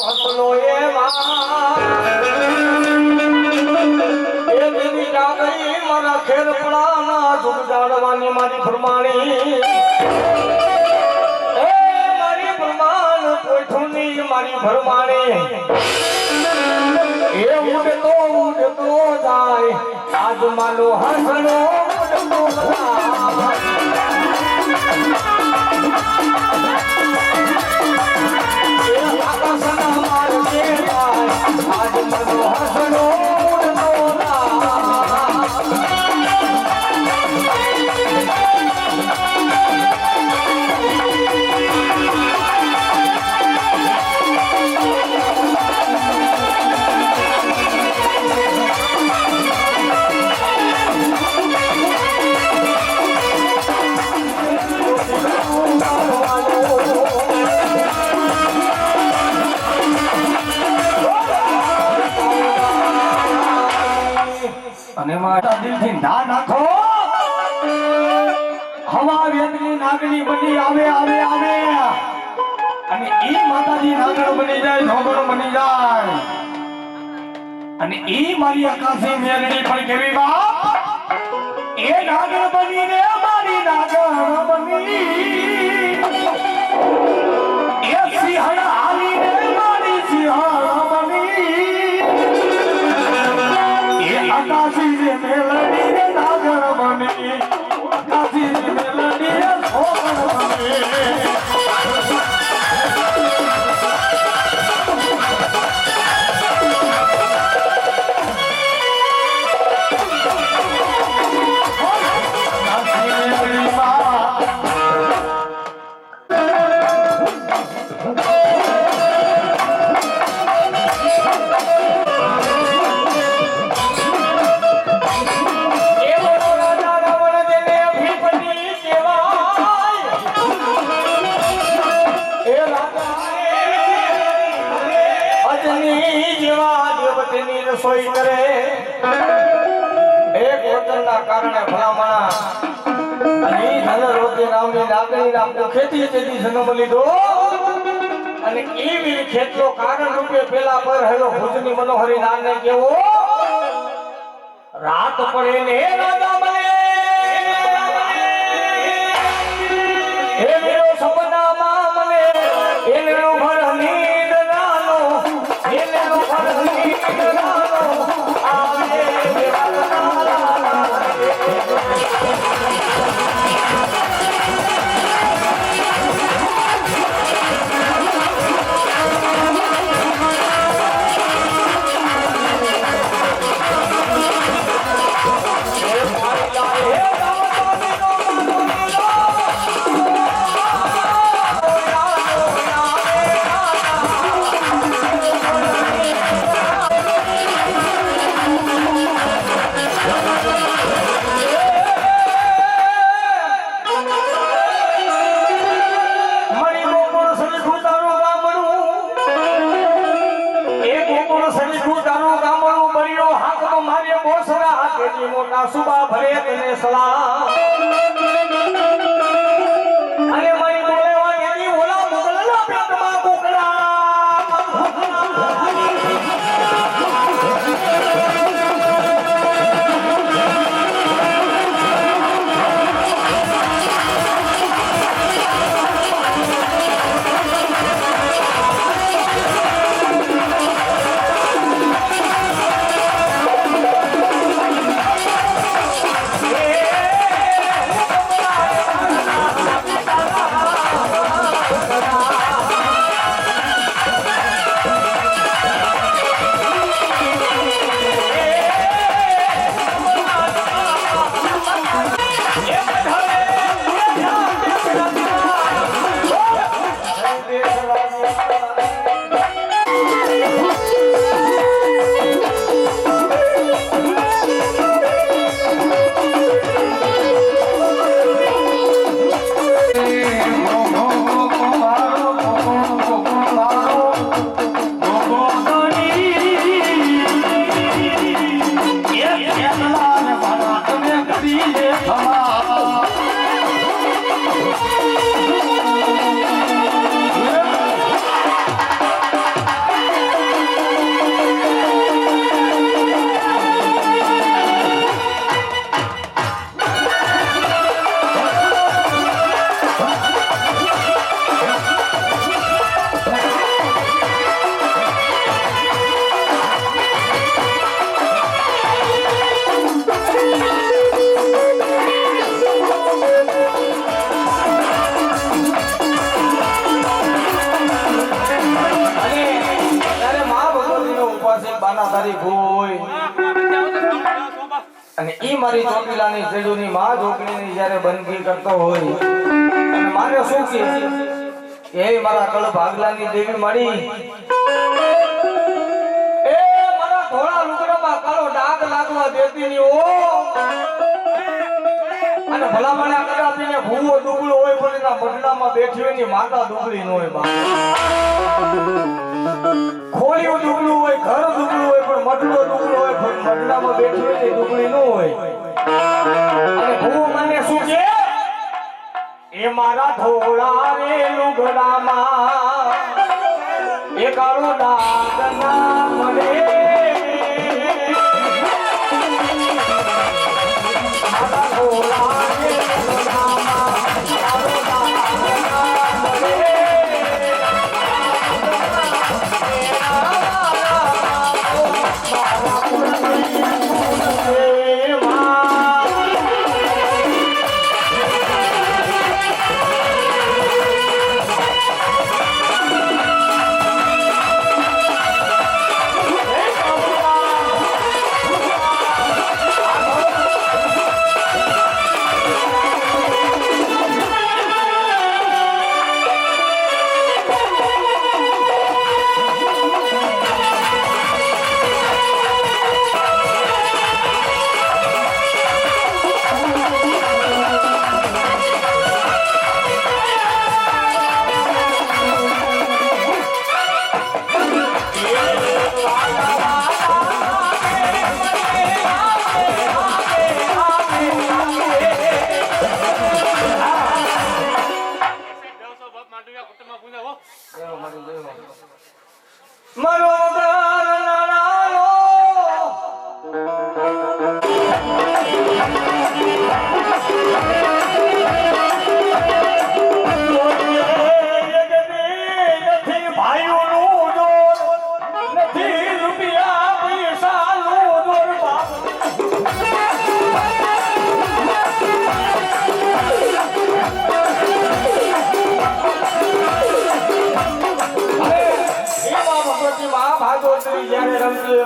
હસલો એ દેવી જાગઈ મારા ખેરપડાના જુગ જાળવાની મારી ફરમાણી એ મારી ફરમાન કોઠુની મારી ફરમાણી એ ઉડતો જાય આજ માલો હસનો ઉડતો અને મારા દિલથી ના નાખો હવા વેદની નાગણી બની આવે અને ઈ માતાજી નાગણ બની જાય ઢોગણ બની જાય અને ઈ મારી આકાશી મેલડી પણ કેવી બાપ એ નાગણ બની રે મારી નાગણ બની એ સિંહણ આવી રે મારી સિંહણ બની એ આકાશી જે મેલડી રે નાગણ બની આકાશી જે મેલડી રે ઢોગણ બની રસોઈ કરે એક વચનના કારણે ભલામણા અને ધનરોતી નામની નાગણી નામનો ખેતી તેથી જન્મ લીધો અને એવી ખેતીઓ કારણ રૂપે પેલા પર હેલો ભુજની મનોહરી નાગને કેવો રાત પડે ને રાજા બને એ મેરો સપનામાં મને એનો ભર નીંદ નાનો એનો ભર નીંદ નાનો આવે મોટા સુબા ભરે તને સલામ અને મારી બોલેવાની ની ઓલા મોગલના પેટમાં કોકડા માના તારી હોય અને ઈ મારી ચોટીલાની સેડુની માં ઢોકળીની જ્યારે બંદગી કરતો હોય અને મારે શું કે એ મારા કળ ભાગલાની દેવી મળી એ મારા ધોળા લુગડામાં કાળો ડાઘ લાગવા દેતી ની ઓ અને ભલામણા કદાપીને ભૂવો દુબળો હોય પણ એના બદલામાં બેઠી હોય ની માતા દુબળી ન હોય બા ખોળિયું દુબળું હોય ઘર દુબળું હોય પણ મઢડો દુબળો હોય પણ મઢડામાં બેઠી હોય ને દુબળી ન હોય અને ભૂવો મને શું કે એ મારા ધોળા રે લુગડામાં એ કાળો ડાઘ ના મળે મારા ધોળા રે લુગડામાં કાળો ડાઘ ના મળે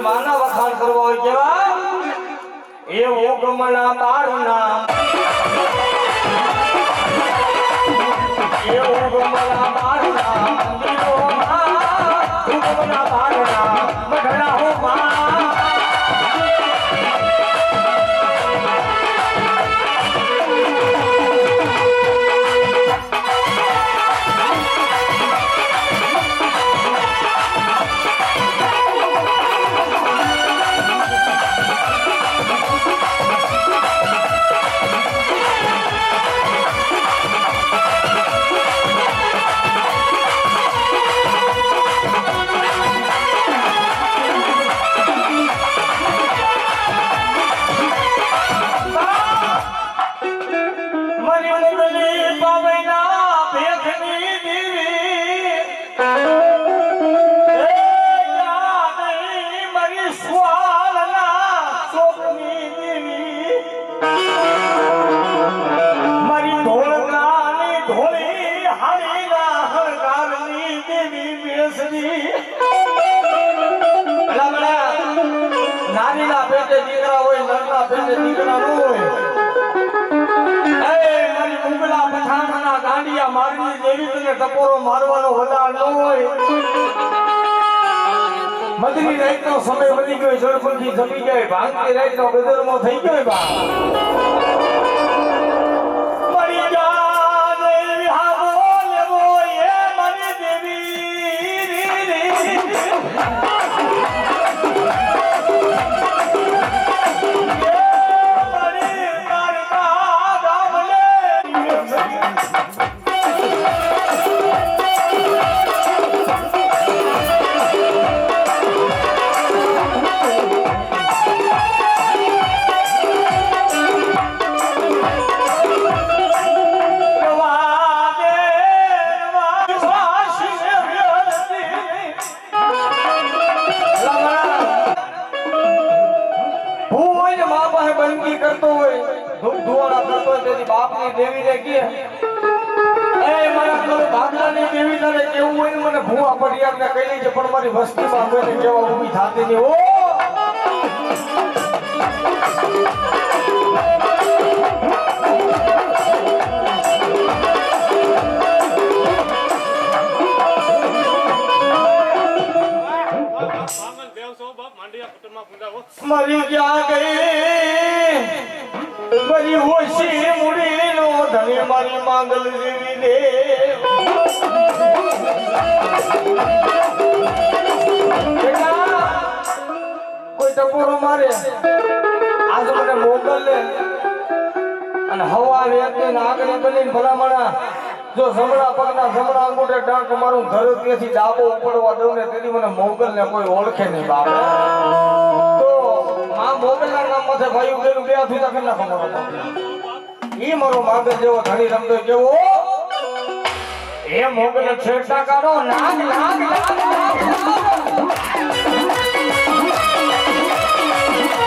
માના વખાણ કરવા હોય કેવા એવો ગમના તારું નામ એવો ગમના તારું નામ ગમના તારું નામ મઢડા હો નારીના પેટે દીકરા હોય નરના પેટે દીકરા ન હોય એ મારી મુગલા પઠાણના ગાંડિયા મારની દેવી તને ટપોરો મારવાનો વધાર ન હોય મધની રાતનો સમય વધી ગયો જળપંખી જમી જાય ભાંગતી રાતનો બેદરમો થઈ ગયો બા મરી જા દેવી હા બોલે બોય મારી દેવી બંદગી કરતો હોય ધૂપ ધુવાડા કરતો હોય તેની બાપની દેવી ને કે એ મારા ઘર ભાગલાની દેવી તારે કેવું હોય ને મને ભૂવા ફરિયાદ ને કહી લેજે પણ મારી વસ્તીમાં કોઈને કેવા ઊભી થાતી નહીં ઓ મરી ક્યાં ગઈ મારી હોશી મુડી નો ધણી મારી માંગલ જીવી દે કોઈ ટકોરો મારે આજ મને મોકલ લે અને હવા વેચને આગળ બનીને ભલામણા જો જમણા પગના જમણા અંગૂઠે ડાંક મારું ઘર ત્યાંથી ડાબો ઉપડવા દઉં ને તેથી મને મોગલ ને કોઈ ઓળખે નહીં બાપ તો આ મોગલ ના નામ માથે ભાઈ ઉગેલું બે હાથ ઉતા કેટલા ખબર ઈ મારો માગર જેવો ધણી રમતો કેવો એ મોગલ છેડતા કાઢો નાગ નાગ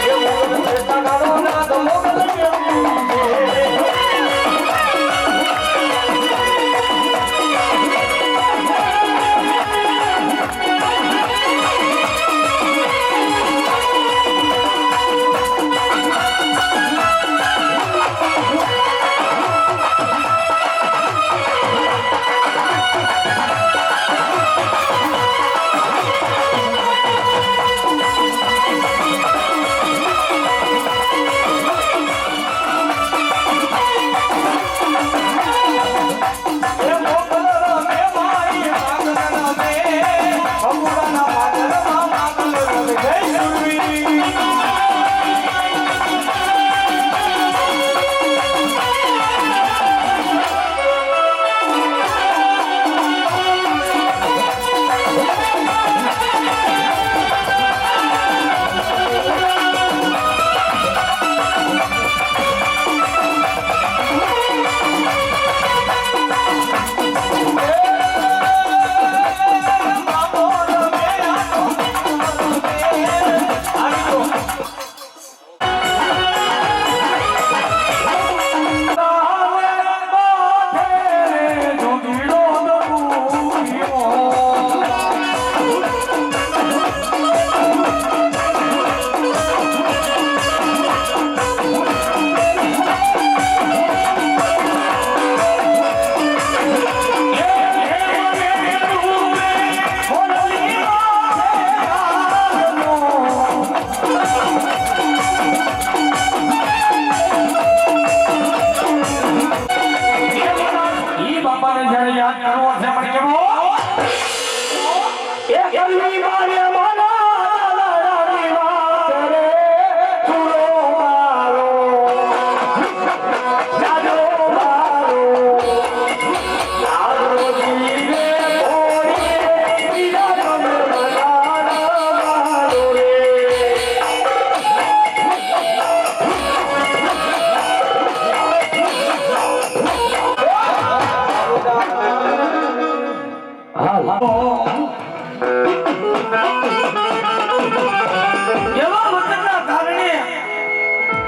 એ મોગલ છેડતા કાઢો નાગ મોગલ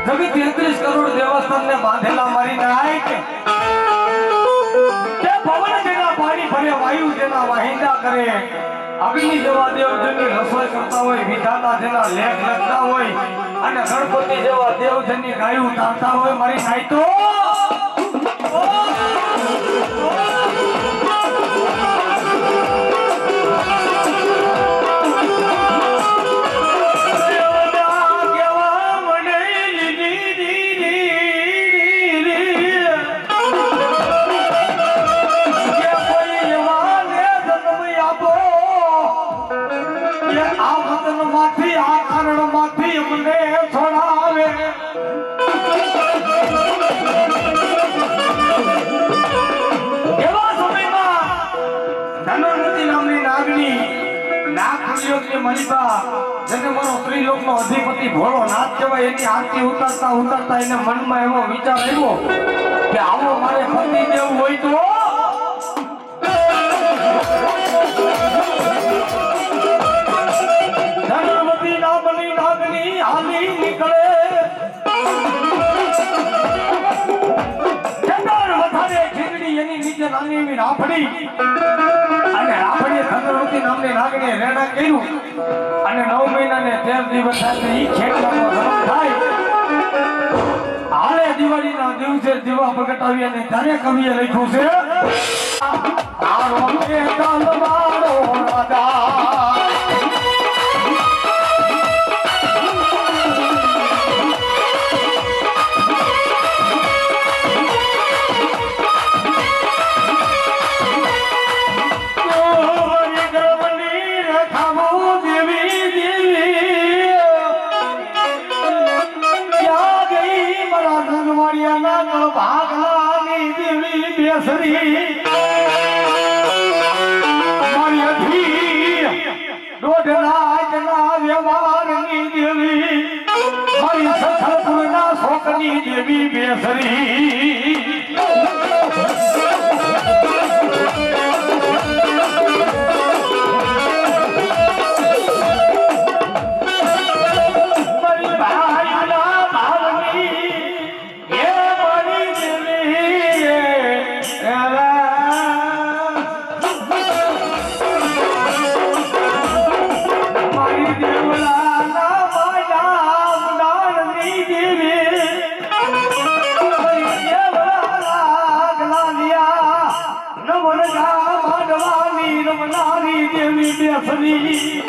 નવી 33 કરોડ દેવસ્થાનને બાંધેલા મારી નાયક તે પવન જેના પાણી ભરે વાયુ જેના વાહિંદા કરે અગ્નિ જેવા દેવજનની રસોઈ કરતા હોય વિધાતા જેના લેખ લખતા હોય અને ગણપતિ જેવા દેવજનની ગાયું તારતા હોય મારી નાય તો અધિપતિ ભોળો નાથ કહેવાય એની આરતી ઉતારતા ઉતારતા એને મનમાં એવો વિચાર આવ્યો કે આવો મારે પતિ દેવું હોય તો ધનવતી નામની નાગની હાલી નીકળે વધારે ખીચડી એની નીચે નાની એવી રાફડી અને રાફડીએ ધનવતી નામની નાગને રેડા કર્યું અને 9 મહિના ને 13 દિવસ સાથે ઈ ખેતરમાં જન્મ થાય દિવાળીના દિવસે દીવા પ્રગટાવી અને ત્યારે કવિએ લખ્યું છે તારો કે તલવારો રાજા દેવી બેસરી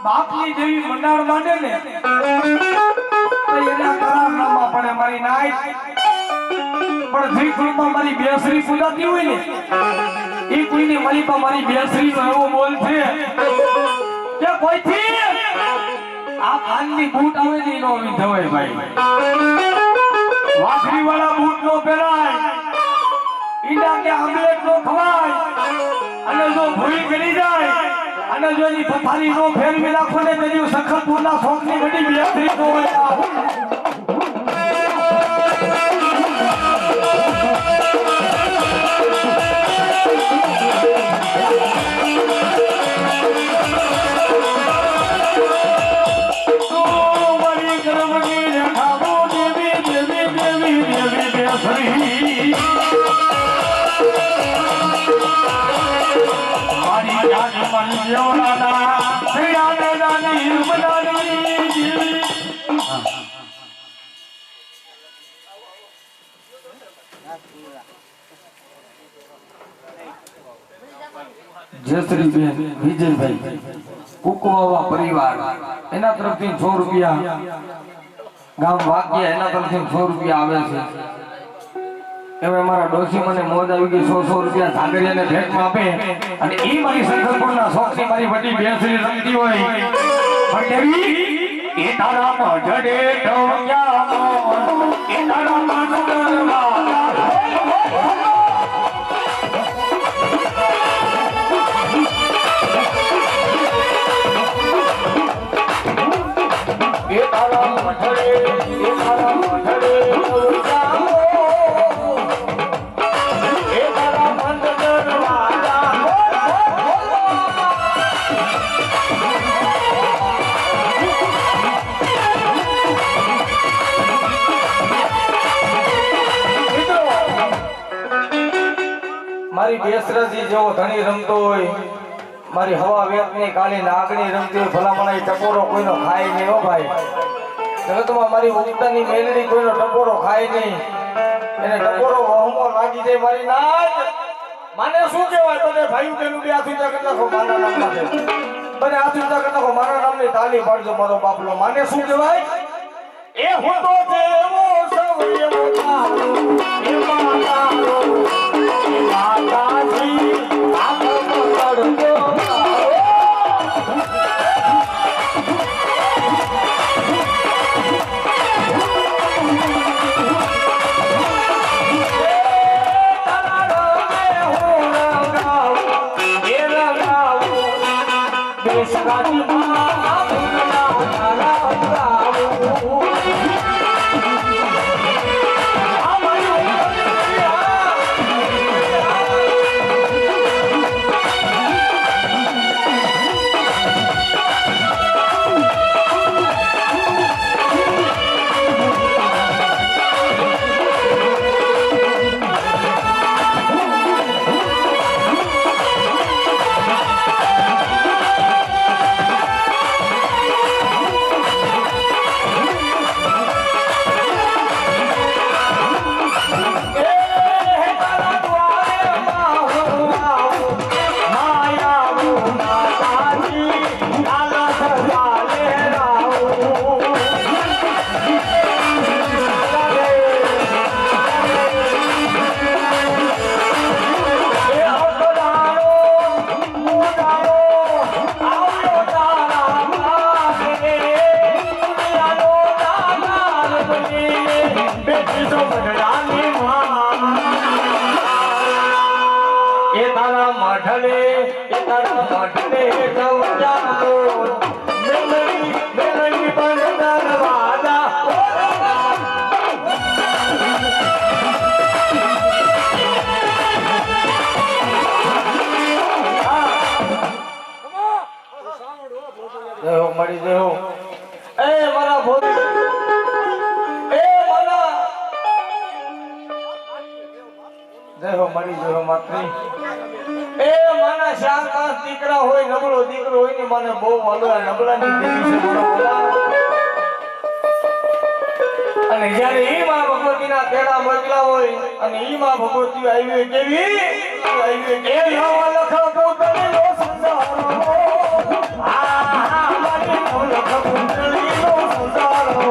બાપની જેવી મંડાણ માંડે ને એના કરારનામા પડે મારી નાઈ પણ જે કુળમાં મારી બેસરી પૂજાતી હોય ને એ કોઈની માલિકા મારી બેસરી નો એવો બોલ છે કે કોઈથી આ કાનની બૂટ આવે ને એનો વિધવાય ભાઈ વાખરી વાળા બૂટ નો પહેરાય ઈડા કે આમલેટ નો ખવાય અને જો ભૂલી કરી જાય અને જો એની પથારી નો ફેરવી નાખો ને તેની સખતપુરના શોખની બધી બેસરી નો હોય જયશ્રીબેન વિજયભાઈ કુકવાવા પરિવાર એના તરફથી 100 રૂપિયા ગામ વાગ્યા એના તરફથી 100 રૂપિયા આવે છે એમાં મારા ડોસી મને મોજ આવી ગઈ 100 રૂપિયા ઝાગરિયાને ભેટમાં આપે અને એ મારી સંકલ્પના શોખથી મારી બધી બેસરી રમતી હોય પણ દેવી એ તારા મઢડે ઢોળ્યા એ તારા મઢડવા મારી બેસરાજી જેવો ધણી રમતો હોય મારી હવા વેતની કાળી નાગણી રમતી હોય ભલામણા એ ટપોરો કોઈનો ખાય નહીં હો ભાઈ જગતમાં મારી ઉગતાની મેલડી કોઈનો ટપોરો ખાય નહીં એને ટપોરો વહમો લાગી જાય મારી નાચ માને શું કહેવાય બધે ભાઈ તેનું બે હાથ ઊંચા કરી નાખો મારા નામના છે બધે હાથ ઊંચા કરી નાખો મારા નામની તાલી પાડજો મારો બાપલો માને શું કહેવાય એ હું તો જેવો સૌ એવો તારો એ માતારો એ માતાજી આપ પકડજો માઢને એ તારા માઢને જવજાનો મેલડી પણ દરવાજા મળી જયો એ મારા ભોરી એ મારા જયો મળી જયો માત્રી એ માના શાંતાસ દીકરા હોય નબળો દીકરો હોય ને મને બહુ વાલો નબળાની દેવી છે મારો બોલા અને જ્યારે ઈ માં ભગવતીના તેડા મોકલા હોય અને ઈ માં ભગવતી આવી કેવી આવી કે નવા લખ કોતરી નો સંસારો આ મારી નો લખ કોતરી નો સંસારો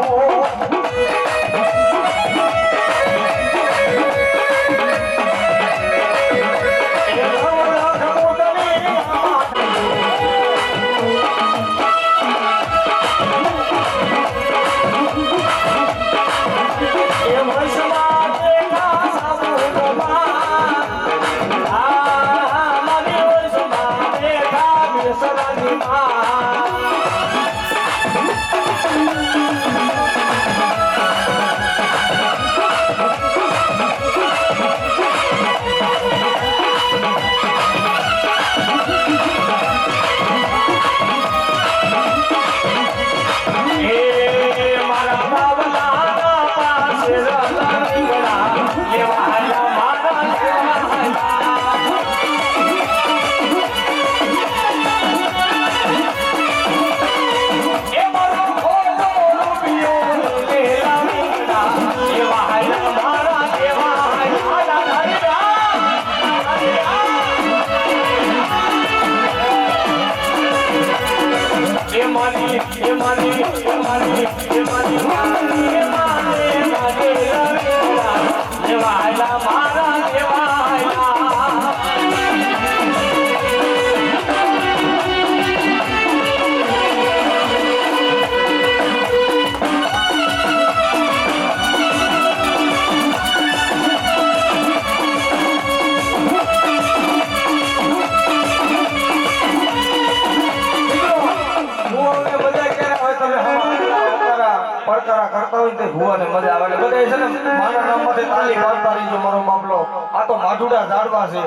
ભુવાને મજા આવે એટલે બધા છે ને મારા નામમાંથી તાલી પાડતા રહીજો મારો બાપલો આ તો માઢુડા ઝાડવા છે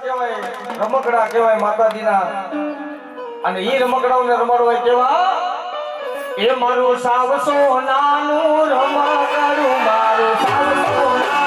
કહેવાય રમકડા કહેવાય માતાજીના અને ઈ રમકડાઓને રમાડવા કેવા એ મારું સાવ સોનાનું રમકડું મારું સાવ સોનાનું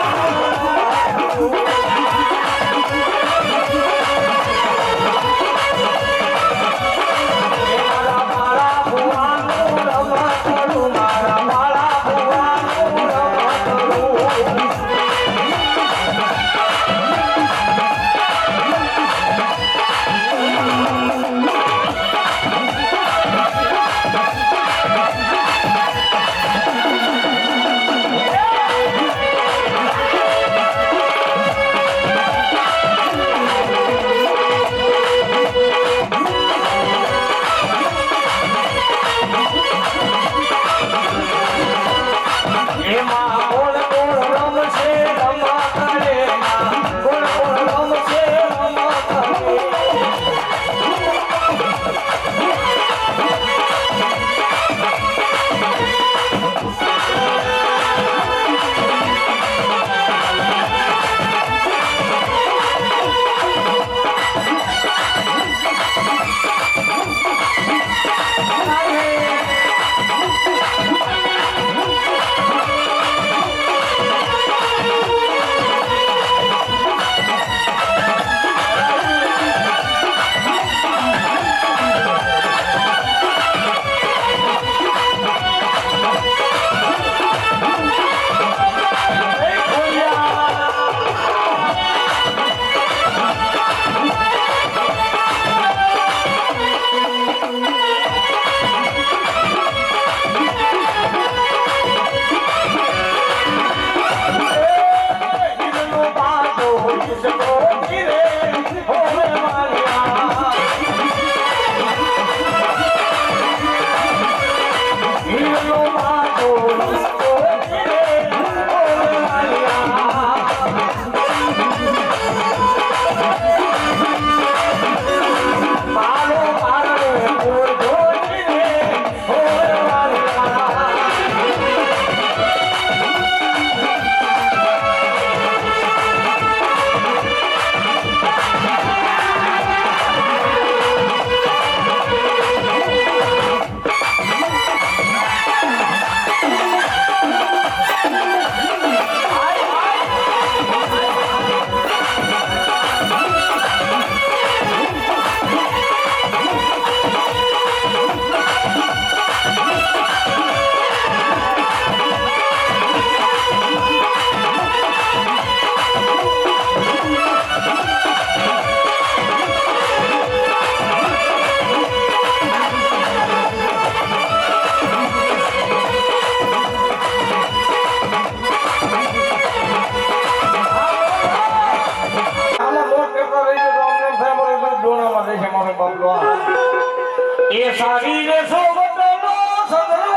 એ સારી રે સોબતનો સદરો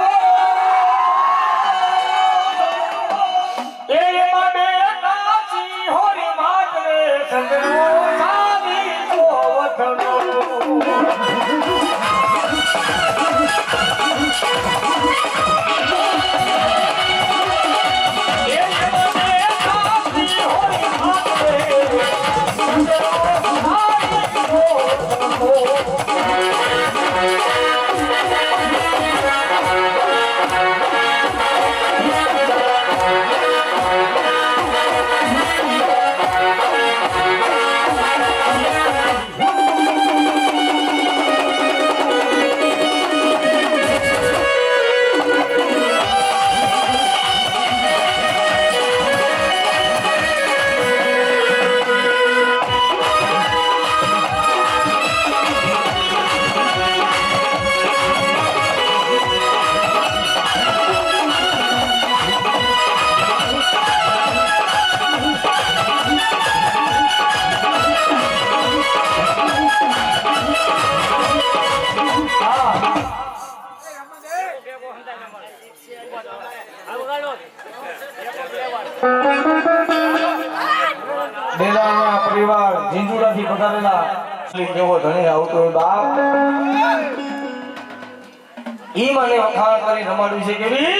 એ એમાં બે કાચી હોરી માટને સદરો સારી સોબતનો બેલાના પરિવાર ઝીંઝુડાથી પધારેલા જેવો ધણી આવતો હોય બાપ ઈ મને વખાણ કરી રમાડ્યું છે કેવી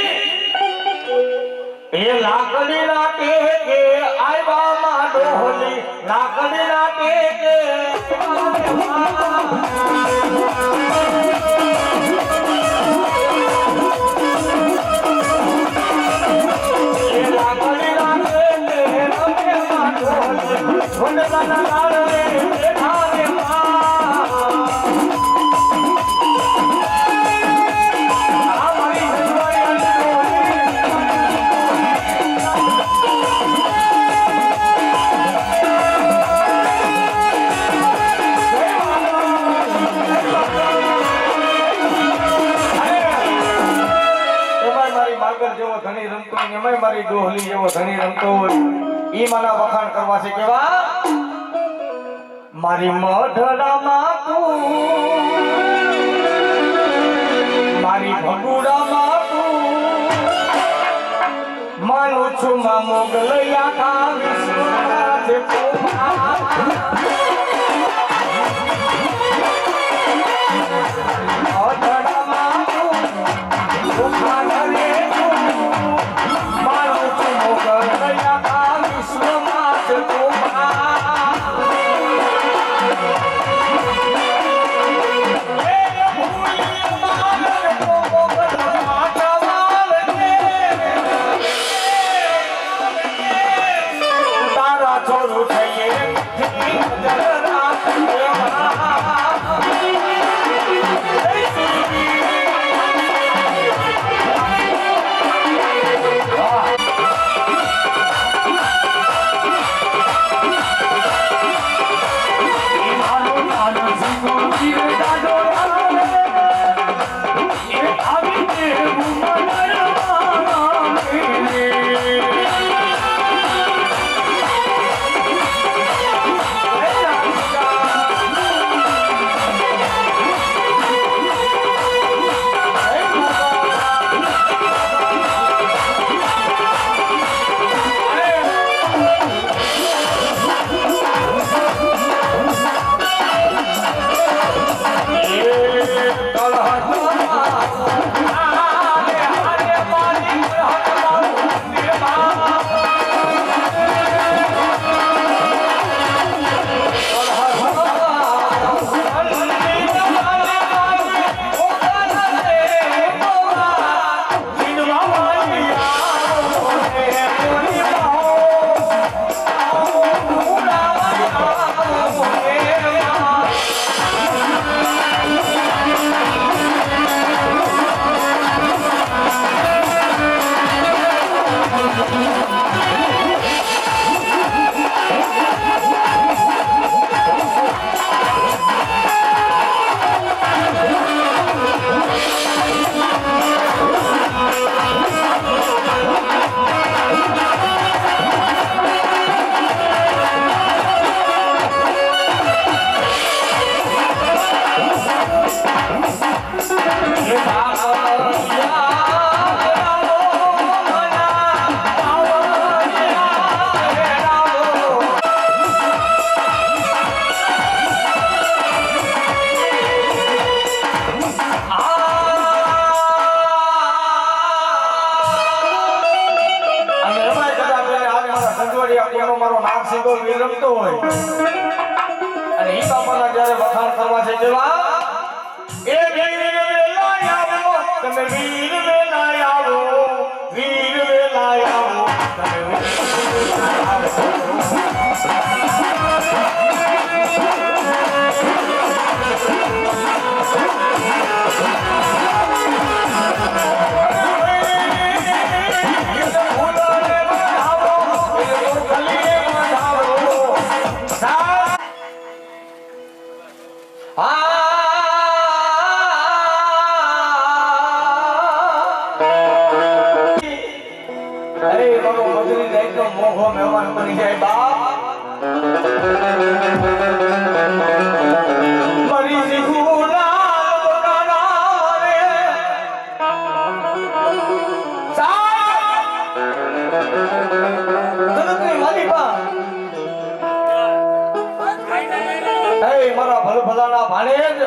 એ લાકડી ના ટેકે આવ્યા માં ડોહલી લાકડી ના ટેકે મારી ડોહલી જેવો ધણી રમતો હોય ઈ મારા વખાણ કરવા છે કેવા મારી મઢડામાં તું મારી ભગુડામાં તું માનું છું માં મોગલયા કા વિશ્વના છે સગવડિયા કોનો મારો નાગ સીધો વીર રમતો હોય અને ઈ બાપાના જ્યારે વખાણ કરવા છે જેવા એ વીર વેલા આવો તમે વીર વેલા આવો વીર વેલા આવો તમે વીર વેલા આવો મોઘો મહેમાન બની જાય બાપ મરી જીગુલા બગાના રે તનકની મારી બા એ મારા ભલભલાના ભાણેજ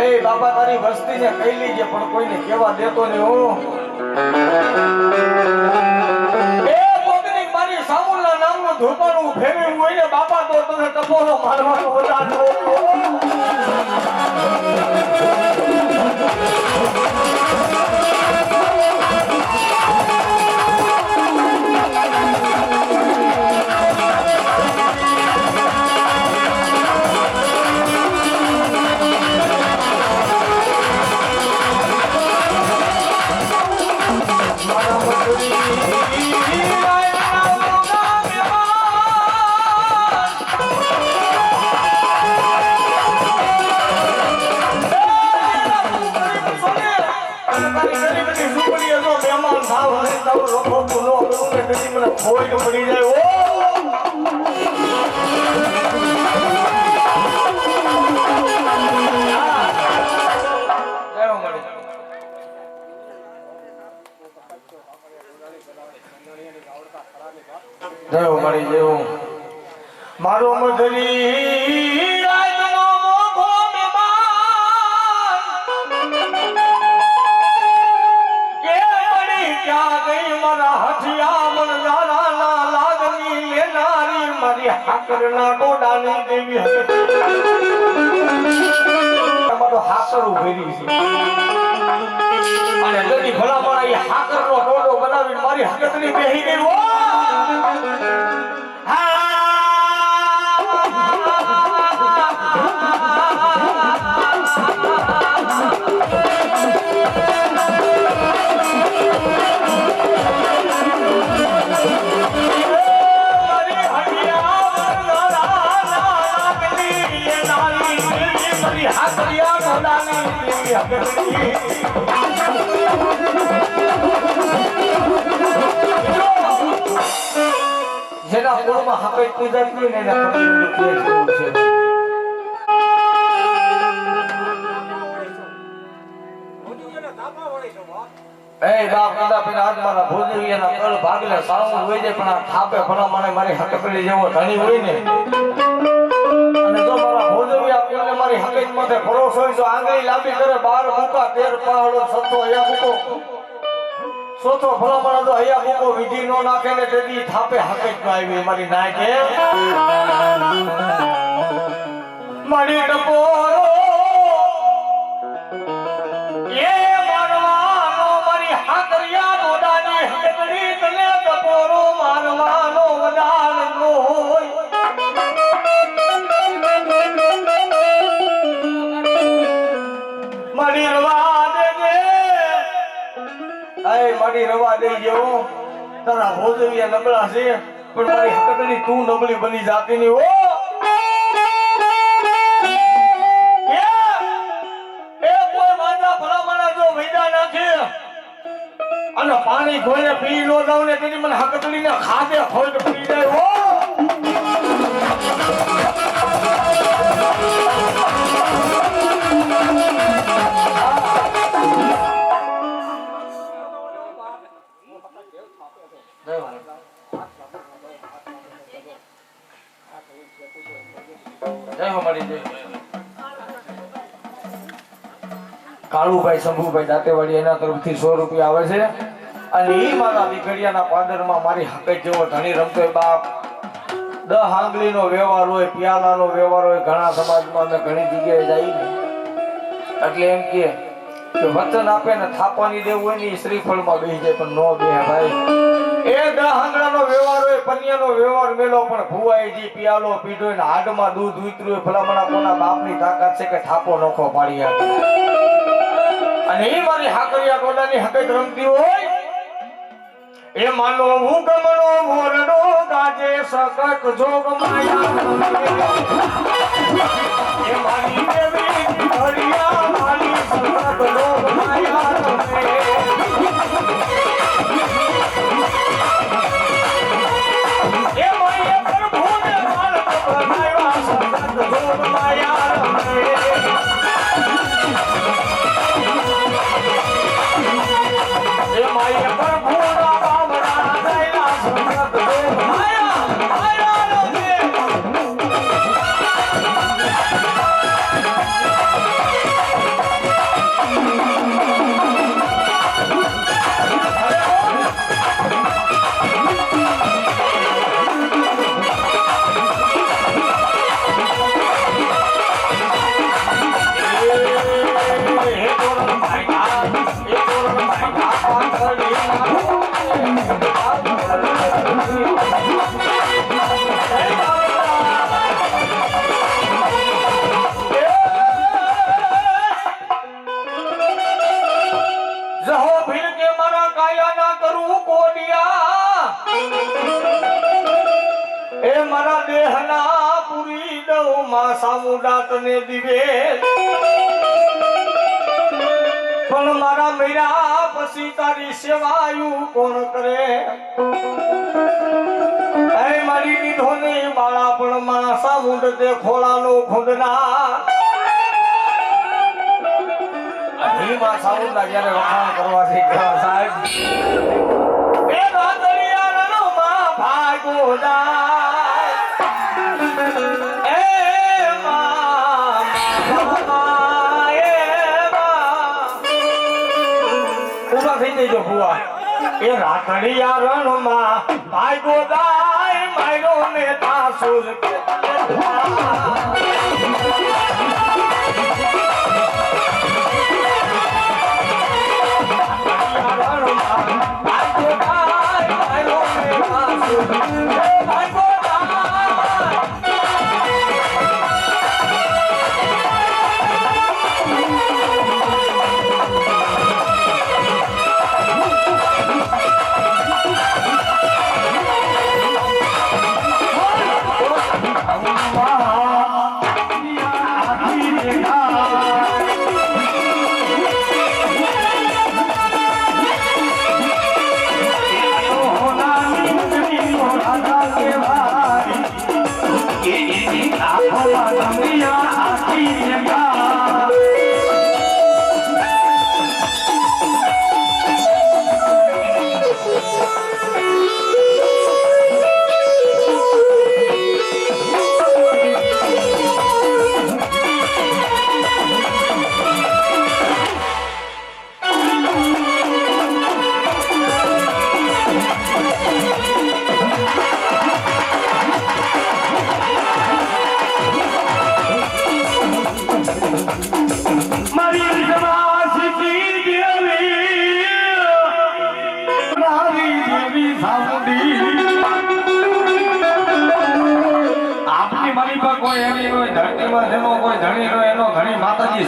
એ બાપા તારી વસ્તીને કહી લીજે પણ કોઈને કહેવા દેતો નહીં હું ધૂપણું ફેરવ્યું હોય ને બાપા તો તને ટપોરો મારવાનો વરદાન કોઈ તો પડી જાય ઓ મળી જેવું મારો મધરી રાજનો મોઘો મહેમાન કે પડી ક્યાં ગઈ મારા હઠિયા મનજારા ના લાગની લેનારી મારી હાકરના ટોડાની દેવી હતી તમારો હાકર ઉભેરી છે અને લડી ભલામણ એ હાકરનો ટોડો બનાવીને મારી હકતની બેહી ગઈ હો જેના કોળમાં હાપે પૂજા કરી ને એના એ બાપ દાદા પેલા આજ મારા ભોજવી એના કળ ભાગલે સારું હોય છે પણ આ થાપે ભલામણે મારી હકકડી જેવો ધણી હોય ને અને જો મારા ભોજવી આપીને મારી હકીકત માટે ભરોસો હોય તો આંગળી લાંબી કરે 12 મુકા 13 પહાડો સત્તો અહીંયા મૂકો સોતો ભલામણ તો અહીંયા મૂકો વિધિ નો નાખે ને તેથી થાપે હકીકત નો આવી મારી નાય કે મારી ટપોરો એ મારવાનો મારી હાકરિયા બોડાની હકકડી તને ટપોરો મારવાનો વડાન નો હોય મારી રવા દેજે આય મારી રવા દેજો તારા ભોજવિયા નબળા છે પણ મારી હકકડી તું નબળી બની જાતી ની હો અને પાણી ખોઈને પી નો જાવ ને તેની મને હકકડી ને ખાધે ખોઈ પડી જાય હો કાળુભાઈ શંભુભાઈ દાંતેવાડી એના તરફથી 100 રૂપિયા આવે છે અને ઈ મારા દીકરીયાના પાદરમાં મારી હકત જેવો ધણી રમતો હોય બાપ. હાંગલીનો વ્યવહાર હોય, પિયાલાનો વ્યવહાર હોય, ઘણા સમાજમાં અમે ઘણી જગ્યાએ જઈએ ને એટલે એમ કે વચન આપે ને થાપવાની દેવું હોય ને એ શ્રીફળમાં બેસી જાય પણ નો બે ભાઈ. એ હાંગડાનો વ્યવહાર હોય, પન્યાનો વ્યવહાર મેલો પણ ભુવાઈ જી પિયાલો પીધો ને હાડમાં દૂધ ઉતર્યું હોય ભલામણા કોના બાપની તાકાત છે કે થાપો નોખો પાડી આપે. અને એ મારી હાકરિયા ટોડાની હકત રમતી હોય એ માનો હુકમનો મોરડો ગાજે સકત જોગ માયા એ મારી દેવી હરિયા મારી સકત જોગ માયા એ માય પ્રભુને માર્ગ બનાવ્યા સકત જોગ માયા એ માય પ્રભુ સામુદાતને દિવે પણ મારા મેરા પછી તારી સેવાયું કોણ કરે એ મારી દીધો ને બાળા પણ માં સામુદ તે ખોળાનો ખુંદના અહીં સામુદના જ્યારે વખાણ કરવાથી સાહેબ એ રાતડિયા રણમાં ભાગો એ રાખડિયા રણમાં ભાઈ ગોદાય માયરો ને તાસુર કોઈ ધણી નો એનો ધણી માતાજી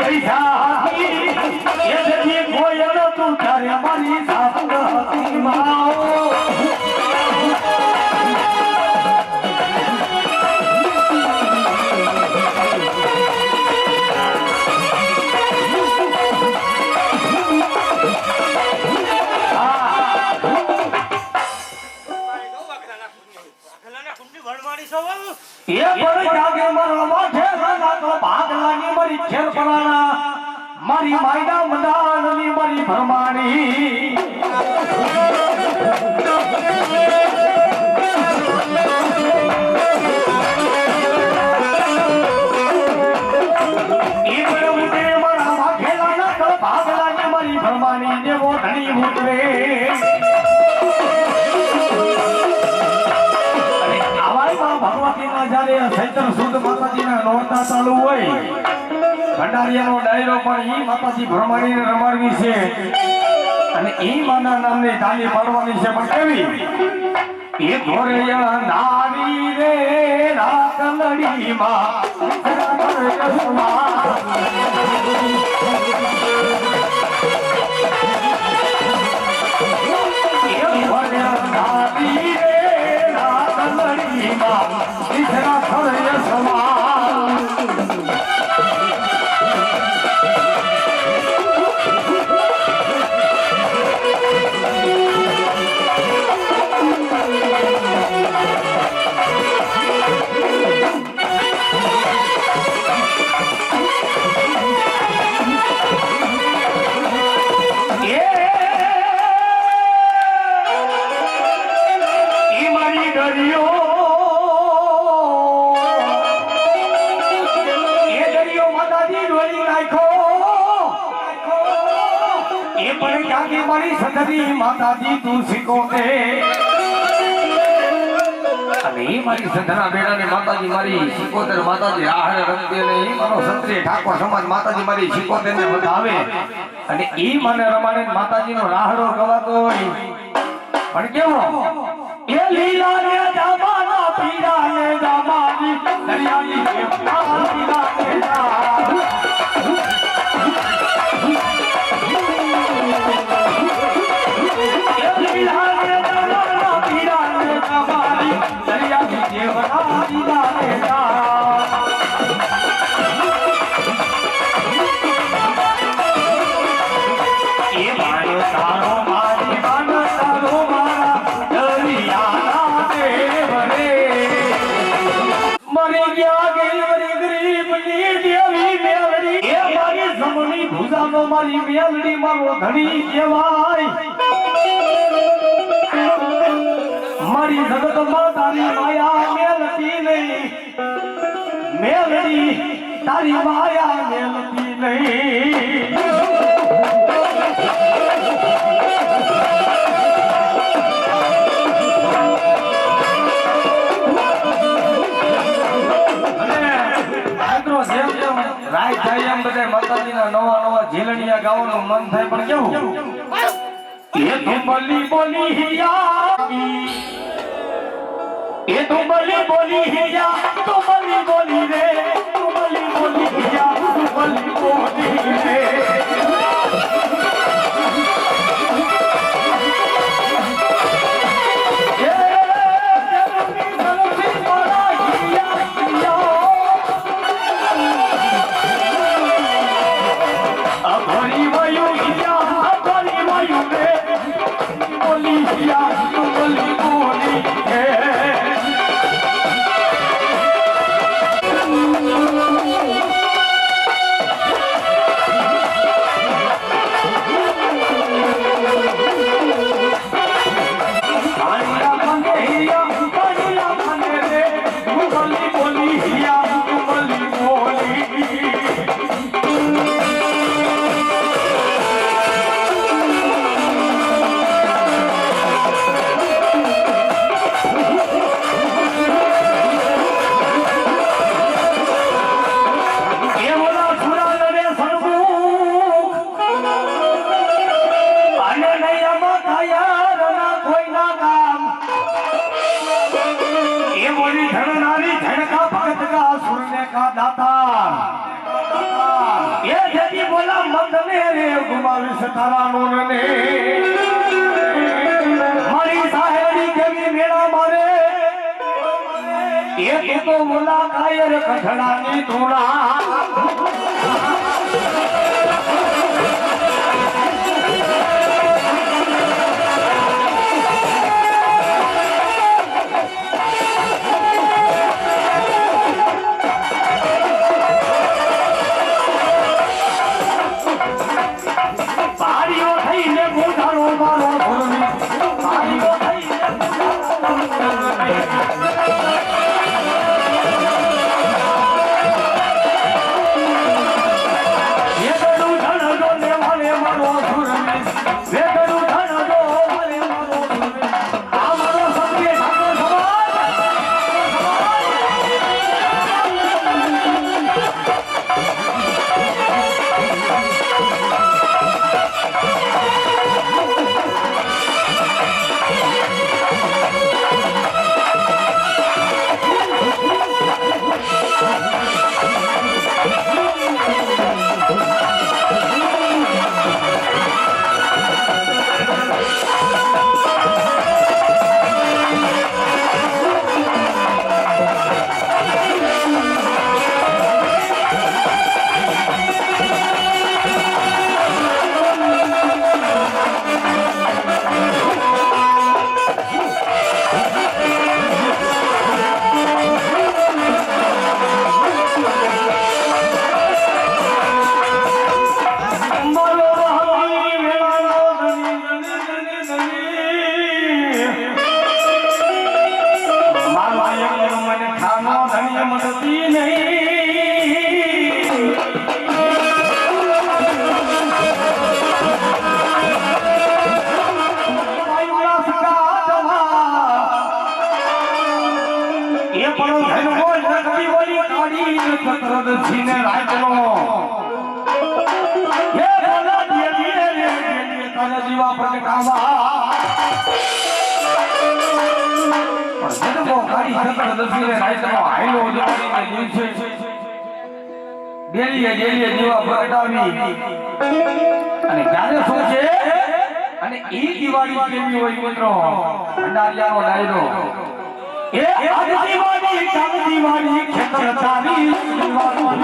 વૈશાખી એ જતી કોયલ તું તારે મારી સાસુની માઓ એ પણ જાગે મારા માથે રાના તો ભાગલાની મારી ખેર પરાના મારી માયના મદાનની મારી ભરમાણી એ પણ ઉડે મારા માથે રાના તો ભાગલાની મારી ભરમાણી દેવો ધણી ઉતરે ભગવતીના જ્યારે ચૈતર સુદ માતાજીના નોરતા ચાલુ હોય ભંડારીયાનો ડાયરો પણ ઈ માતાજી ભરમાડીને રમાડવી છે અને ઈ માના નામની તાલી પાડવાની છે પણ કેવી એ ધોરૈયા નારી રે રાખલડી માં માતાજી તું શીખોતે અને ઈ મારી સંધના બેડાની માતાજી મારી શીખોતેર માતાજી આહરે રમતી અને ઈ મારો ક્ષત્રિય ઠાકોર સમાજ માતાજી મારી શીખોતેર ને વધાવે અને ઈ મને રમાડે માતાજીનો રાહડો ગવાતો હોય પણ કેવો એ લીલા ને જામાના પીરા ને જામાની દરિયાની કે પીરા ને મારી મેલડી મારો ધણી કહેવાય મારી જગત માં તારી માયા મેલતી નહીં મેલડી તારી માયા મેલતી નહીં રાય થાય એમ બધા માતાજીના નવા નવા ઝીલણિયા ગાવાનું મન થાય પણ કેવું એ ધુંબલી બોલી હિયા એ ધુંબલી બોલી હિયા ધુંબલી બોલી રે ધુંબલી બોલી હિયા ધુંબલી બોલી રે કી બોલા મંદને રે ગુમાવીશ તારા નૂરને મારી સાહેરી કેવી મેળા મારે એ તું તો બોલા કાયર કઠણાની ધૂણા અને ઈ દિવાળી કેવી હોય મિત્રો ભંડારિયાનો ડાયરો એ આજ દિવાળી કાલ દિવાળી ખેતર તારી દિવાળી